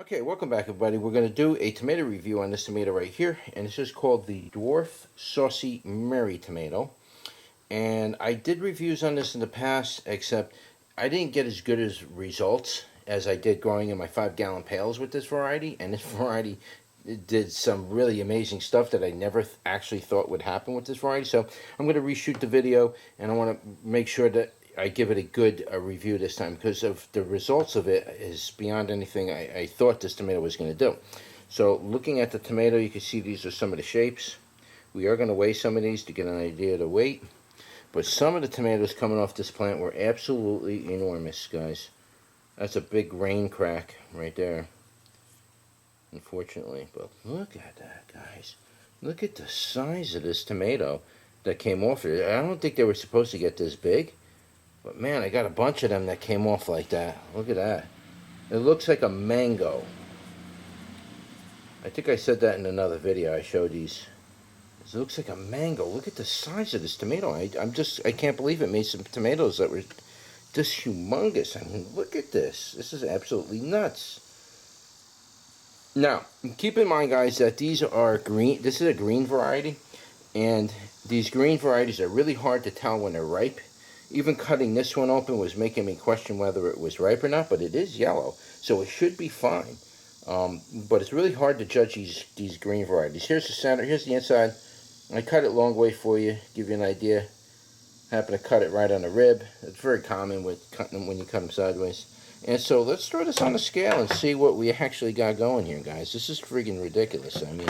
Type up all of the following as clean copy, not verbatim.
Okay, welcome back everybody. We're going to do a tomato review on this tomato right here, and this is called the Dwarf Saucy Mary Tomato. And I did reviews on this in the past, except I didn't get as good as results as I did growing in my 5-gallon pails with this variety, and this variety did some really amazing stuff that I never actually thought would happen with this variety. So I'm going to reshoot the video, and I want to make sure that I give it a good review this time, because of the results of it is beyond anything I thought this tomato was going to do. So looking at the tomato, you can see these are some of the shapes. We are going to weigh some of these to get an idea of the weight. But some of the tomatoes coming off this plant were absolutely enormous, guys. That's a big rain crack right there, unfortunately. But look at that, guys. Look at the size of this tomato that came off it. I don't think they were supposed to get this big. But man, I got a bunch of them that came off like that. Look at that. It looks like a mango. I think I said that in another video. I showed these. It looks like a mango. Look at the size of this tomato. I can't believe it made some tomatoes that were this humongous. I mean, look at this. This is absolutely nuts. Now, keep in mind, guys, that these are green. This is a green variety, and these green varieties are really hard to tell when they're ripe. Even cutting this one open was making me question whether it was ripe or not, but it is yellow, so it should be fine. But it's really hard to judge these green varieties. Here's the center. Here's the inside. I cut it long way for you, give you an idea. Happen to cut it right on the rib. It's very common with cutting them when you cut them sideways. And so let's throw this on the scale and see what we actually got going here, guys. This is freaking ridiculous. I mean,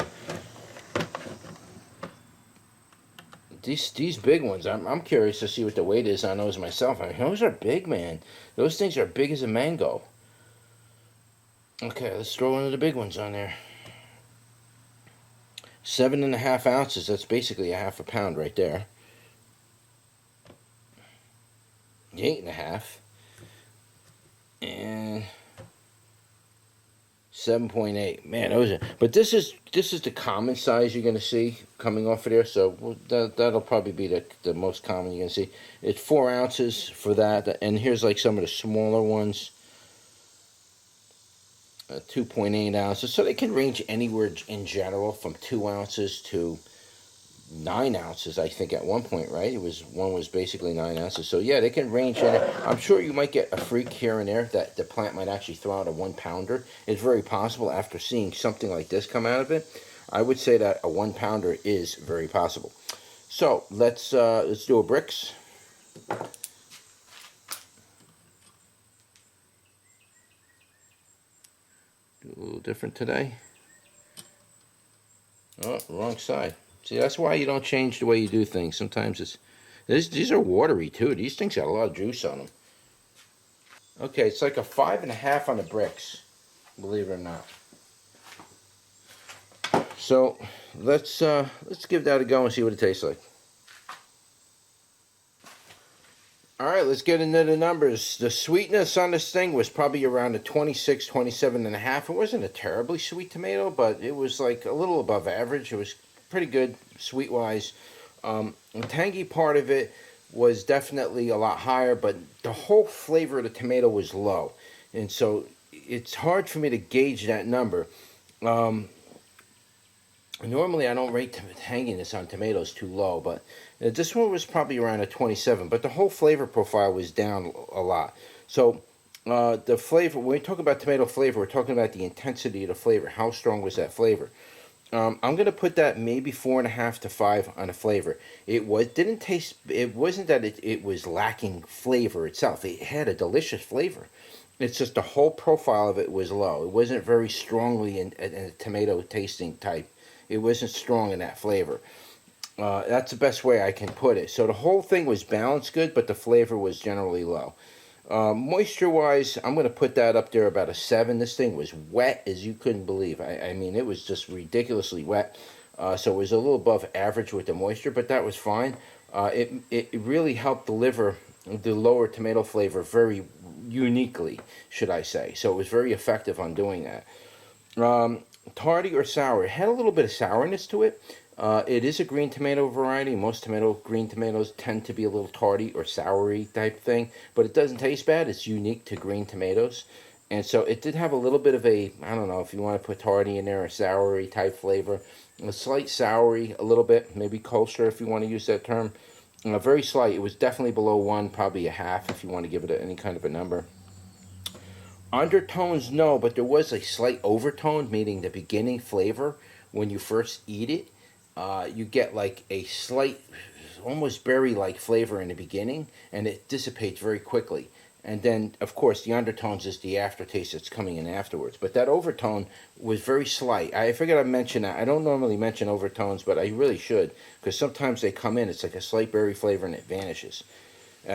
these big ones, I'm curious to see what the weight is on those myself. I mean, those are big, man. Those things are big as a mango. Okay, let's throw one of the big ones on there. 7.5 ounces. That's basically a half a pound right there. 8.5. And 7.8. Man, those are. But this is the common size you're gonna see coming off of there. So that'll probably be the most common you're gonna see. It's 4 ounces for that. And here's like some of the smaller ones. 2.8 ounces, so they can range anywhere in general from 2 ounces to 9 ounces. I think at one point, right? One was basically 9 ounces. So yeah, they can range in it. I'm sure you might get a freak here and there that the plant might actually throw out a 1-pounder. It's very possible after seeing something like this come out of it. I would say that a 1-pounder is very possible. So let's do a bricks. Do a little different today. Oh, wrong side. See, that's why you don't change the way you do things. Sometimes these are watery too. These things got a lot of juice on them. Okay, it's like a 5.5 on the bricks, believe it or not. So let's give that a go and see what it tastes like. Alright, let's get into the numbers. The sweetness on this thing was probably around a 26, 27.5. It wasn't a terribly sweet tomato, but it was like a little above average. It was pretty good, sweet-wise. The tangy part of it was definitely a lot higher, but the whole flavor of the tomato was low. And so it's hard for me to gauge that number. Normally, I don't rate tanginess on tomatoes too low, but this one was probably around a 27. But the whole flavor profile was down a lot. So the flavor, when we talk about tomato flavor, we're talking about the intensity of the flavor. How strong was that flavor? I'm going to put that maybe 4.5 to 5 on the flavor. It didn't taste. It wasn't that it was lacking flavor itself. It had a delicious flavor. It's just the whole profile of it was low. It wasn't very strongly in a tomato tasting type. It wasn't strong in that flavor. That's the best way I can put it. So the whole thing was balanced good, but the flavor was generally low. Moisture-wise, I'm going to put that up there about a 7. This thing was wet as you couldn't believe. I mean, it was just ridiculously wet. So it was a little above average with the moisture, but that was fine. It really helped deliver the lower tomato flavor very uniquely, should I say. So it was very effective on doing that. Tardy or sour. It had a little bit of sourness to it. It is a green tomato variety. Most green tomatoes tend to be a little tardy or soury type thing, but it doesn't taste bad. It's unique to green tomatoes. And so it did have a little bit of a, I don't know if you want to put tardy in there, a soury type flavor. A slight soury, a little bit, maybe kosher if you want to use that term. Very slight. It was definitely below 1, probably a half if you want to give it any kind of a number. Undertones, no, but there was a slight overtone, meaning the beginning flavor when you first eat it. You get like a slight, almost berry-like flavor in the beginning, and it dissipates very quickly. And then, of course, the undertones is the aftertaste that's coming in afterwards. But that overtone was very slight. I forget I mentioned that. I don't normally mention overtones, but I really should, because sometimes they come in. It's like a slight berry flavor, and it vanishes.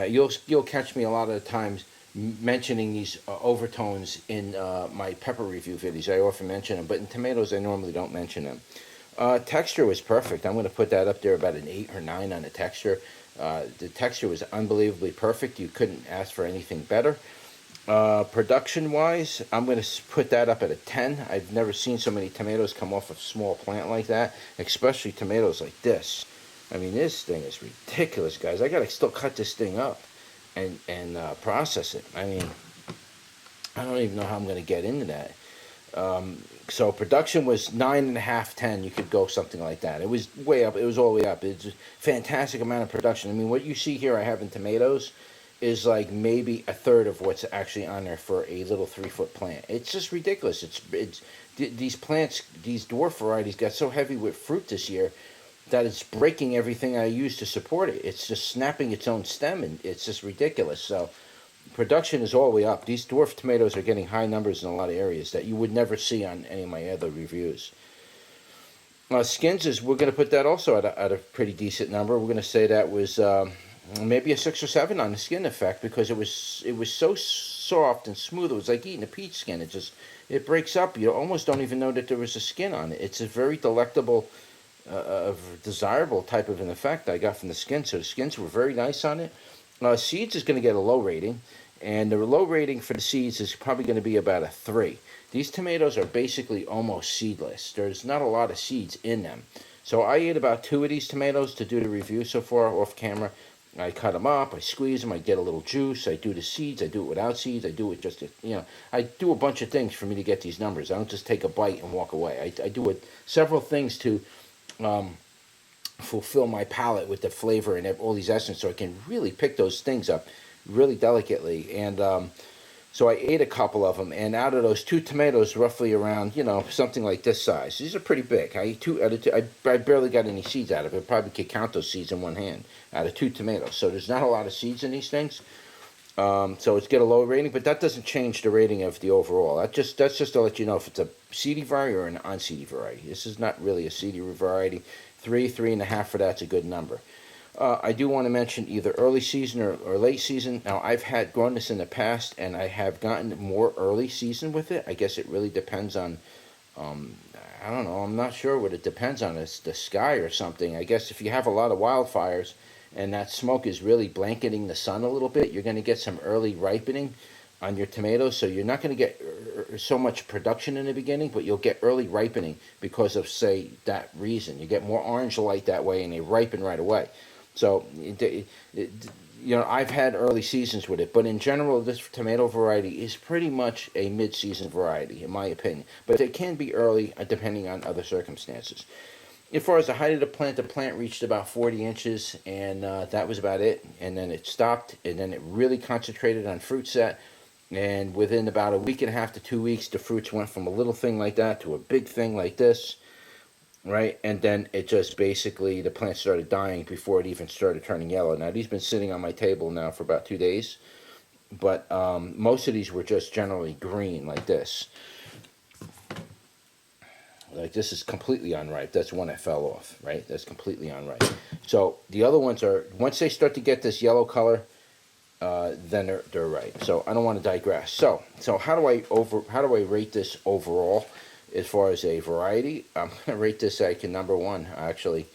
You'll catch me a lot of the times mentioning these overtones in my pepper review videos. I often mention them, but in tomatoes I normally don't mention them. Texture was perfect. I'm going to put that up there about an 8 or 9 on the texture. The texture was unbelievably perfect. You couldn't ask for anything better. Production-wise, I'm going to put that up at a 10. I've never seen so many tomatoes come off a small plant like that, especially tomatoes like this. I mean, this thing is ridiculous, guys. I got to still cut this thing up and process it. I mean, I don't even know how I'm going to get into that. So production was 9.5, 10. You could go something like that. It was way up. It was all the way up. It's a fantastic amount of production. I mean, what you see here I have in tomatoes is like maybe a third of what's actually on there for a little 3-foot plant. It's just ridiculous. These plants, these dwarf varieties got so heavy with fruit this year that it's breaking everything I use to support it. It's just snapping its own stem, and it's just ridiculous. So production is all the way up. These dwarf tomatoes are getting high numbers in a lot of areas that you would never see on any of my other reviews. Skins is, we're going to put that also at a pretty decent number. We're going to say that was maybe a 6 or 7 on the skin effect, because it was so soft and smooth. It was like eating a peach skin. It breaks up. You almost don't even know that there was a skin on it. It's a very delectable, desirable type of an effect I got from the skin. So the skins were very nice on it. Seeds is going to get a low rating, and the low rating for the seeds is probably going to be about a 3. These tomatoes are basically almost seedless. There's not a lot of seeds in them. So I ate about 2 of these tomatoes to do the review so far off camera. I cut them up, I squeeze them, I get a little juice, I do the seeds, I do it without seeds, I do it just, I do a bunch of things for me to get these numbers. I don't just take a bite and walk away. I do several things to fulfill my palate with the flavor and all these essences, so I can really pick those things up really delicately. And so I ate a couple of them, and out of those 2 tomatoes, roughly around, something like this size. These are pretty big. I ate 2 out of 2. I barely got any seeds out of it. Probably could count those seeds in one hand out of 2 tomatoes. So there's not a lot of seeds in these things. So it's get a low rating, but that doesn't change the rating of the overall. That's just to let you know if it's a seedy variety or an unseedy variety. This is not really a seedy variety. 3.5 for that's a good number. I do want to mention either early season or late season. Now, I've grown this in the past, and I have gotten more early season with it. I guess it really depends on, I don't know, I'm not sure what it depends on. It's the sky or something. I guess if you have a lot of wildfires and that smoke is really blanketing the sun a little bit, you're going to get some early ripening on your tomatoes. So you're not going to get so much production in the beginning, but you'll get early ripening because of, say, that reason. You get more orange light that way, and they ripen right away. So, I've had early seasons with it, but in general, this tomato variety is pretty much a mid-season variety, in my opinion. But it can be early, depending on other circumstances. As far as the height of the plant reached about 40 inches, and that was about it. And then it stopped, and then it really concentrated on fruit set. And within about a week and a half to 2 weeks, the fruits went from a little thing like that to a big thing like this. Right, and then it just basically, the plant started dying before it even started turning yellow. Now, these been sitting on my table now for about 2 days, but most of these were just generally green like this. Like this is completely unripe. That's one that fell off, right? That's completely unripe. So the other ones are, once they start to get this yellow color, then they're ripe. So I don't want to digress. So how do I rate this overall? As far as a variety, I'm going to rate this like a number 1, actually.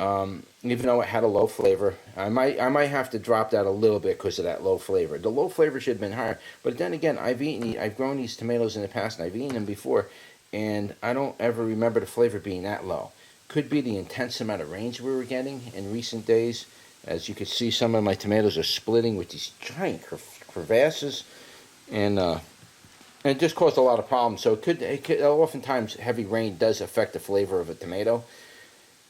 Even though it had a low flavor, I might have to drop that a little bit because of that low flavor. The low flavor should have been higher. But then again, I've grown these tomatoes in the past, and I've eaten them before, and I don't ever remember the flavor being that low. Could be the intense amount of rains we were getting in recent days. As you can see, some of my tomatoes are splitting with these giant crevasses, and and it just caused a lot of problems. So it could oftentimes heavy rain does affect the flavor of a tomato.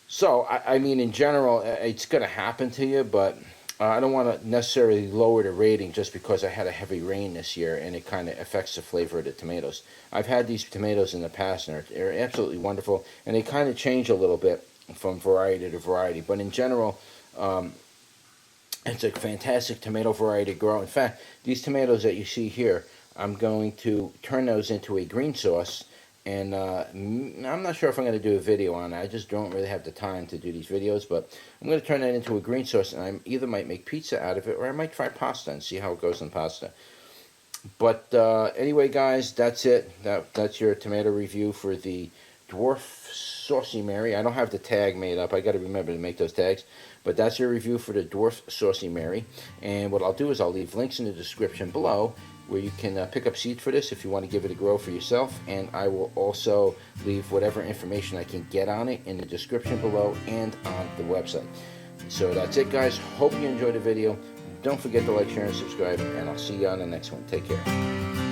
So I mean, in general, it's going to happen to you, but I don't want to necessarily lower the rating just because I had a heavy rain this year and it kind of affects the flavor of the tomatoes. I've had these tomatoes in the past and they're absolutely wonderful, and they kind of change a little bit from variety to variety. But in general, it's a fantastic tomato variety to grow. In fact, these tomatoes that you see here, I'm going to turn those into a green sauce, and I'm not sure if I'm going to do a video on it. I just don't really have the time to do these videos, but I'm going to turn that into a green sauce, and I either might make pizza out of it, or I might try pasta and see how it goes in pasta. But anyway, guys, that's it. That's your tomato review for the Dwarf Saucy Mary. I don't have the tag made up. I got to remember to make those tags. But that's your review for the Dwarf Saucy Mary. And what I'll do is I'll leave links in the description below where you can pick up seeds for this if you want to give it a grow for yourself. And I will also leave whatever information I can get on it in the description below and on the website. So that's it, guys. Hope you enjoyed the video. Don't forget to like, share, and subscribe. And I'll see you on the next one. Take care.